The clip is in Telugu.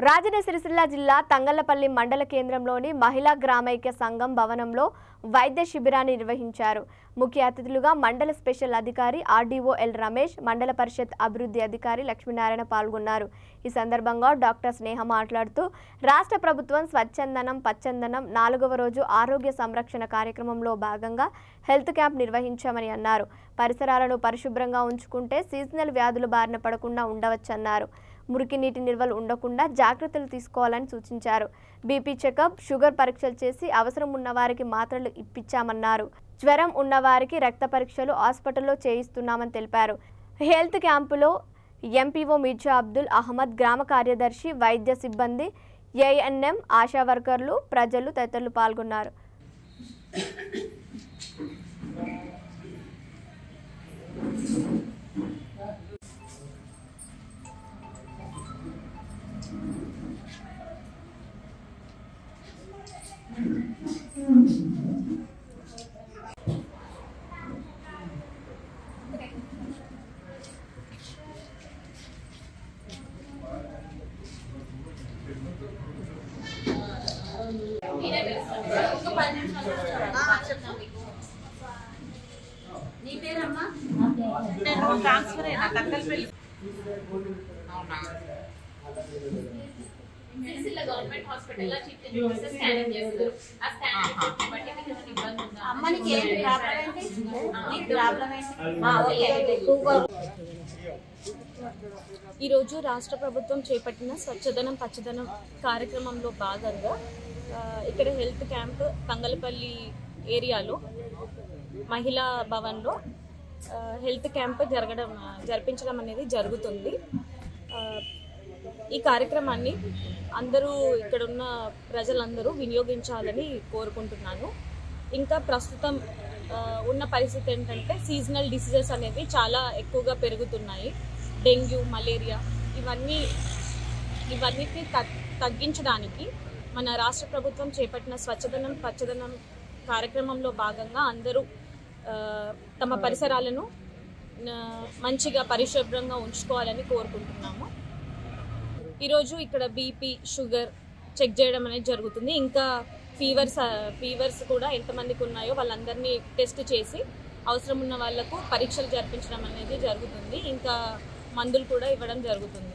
రాజన్న సిరిసిల్ల జిల్లా తంగళ్లపల్లి మండల కేంద్రంలోని మహిళా గ్రామైక్య సంఘం భవనంలో వైద్య శిబిరాన్ని నిర్వహించారు. ముఖ్య అతిథులుగా మండల స్పెషల్ అధికారి ఆర్డీఓ ఎల్ రమేష్, మండల పరిషత్ అభివృద్ధి అధికారి లక్ష్మీనారాయణ పాల్గొన్నారు. ఈ సందర్భంగా డాక్టర్ స్నేహ మాట్లాడుతూ రాష్ట్ర ప్రభుత్వం స్వచ్ఛందనం పచ్చందనం 4వ రోజు ఆరోగ్య సంరక్షణ కార్యక్రమంలో భాగంగా హెల్త్ క్యాంప్ నిర్వహించామని అన్నారు. పరిసరాలను పరిశుభ్రంగా ఉంచుకుంటే సీజనల్ వ్యాధుల బారిన పడకుండా ఉండవచ్చన్నారు. మురికి నీటి నిల్వలు ఉండకుండా జాగ్రత్తలు తీసుకోవాలని సూచించారు. బీపీ చెకప్, షుగర్ పరీక్షలు చేసి అవసరం ఉన్న వారికి మాత్రలు ఇప్పించామన్నారు. జ్వరం ఉన్నవారికి రక్త పరీక్షలు హాస్పిటల్లో చేయిస్తున్నామని తెలిపారు. హెల్త్ క్యాంపులో ఎంపీఓ మిర్జా అబ్దుల్ అహ్మద్, గ్రామ కార్యదర్శి, వైద్య సిబ్బంది, ఏఎన్ఎం, ఆశా వర్కర్లు, ప్రజలు తదితరులు పాల్గొన్నారు. ట్రాన్స్ఫర్ అయినా తక్కలపల్లి సిరిసిల్ల గవర్నమెంట్ హాస్పిటల్ చిట్టిని స్కానింగ్ చేస్తారు. ఆ స్కానింగ్ బట్టి మీకు ఏమైనా ఇబ్బంది ఉందా? అమ్మనికి ఏం ప్రాబ్లం ఏంటి? నీకు ప్రాబ్లం ఏంటి? ఈరోజు రాష్ట్ర ప్రభుత్వం చేపట్టిన స్వచ్ఛదనం పచ్చదనం కార్యక్రమంలో భాగంగా ఇక్కడ హెల్త్ క్యాంప్ తంగలపల్లి ఏరియాలో మహిళా భవన్లో హెల్త్ క్యాంప్ జరిపించడం అనేది జరుగుతుంది. ఈ కార్యక్రమాన్ని అందరూ ఇక్కడున్న ప్రజలందరూ వినియోగించాలని కోరుకుంటున్నాను. ఇంకా ప్రస్తుతం ఉన్న పరిస్థితి ఏంటంటే సీజనల్ డిసీజెస్ అనేవి చాలా ఎక్కువగా పెరుగుతున్నాయి. డెంగ్యూ, మలేరియా ఇవన్నిటిని తగ్గించడానికి మన రాష్ట్ర ప్రభుత్వం చేపట్టిన స్వచ్ఛదనం పచ్చదనం కార్యక్రమంలో భాగంగా అందరూ తమ పరిసరాలను మంచిగా పరిశుభ్రంగా ఉంచుకోవాలని కోరుకుంటున్నాము. ఈరోజు ఇక్కడ బీపీ, షుగర్ చెక్ చేయడం అనేది జరుగుతుంది. ఇంకా ఫీవర్స్ కూడా ఎంతమందికి ఉన్నాయో వాళ్ళందరినీ టెస్ట్ చేసి అవసరం ఉన్న వాళ్లకు పరీక్షలు జరిపించడం అనేది జరుగుతుంది. ఇంకా మందులు కూడా ఇవ్వడం జరుగుతుంది.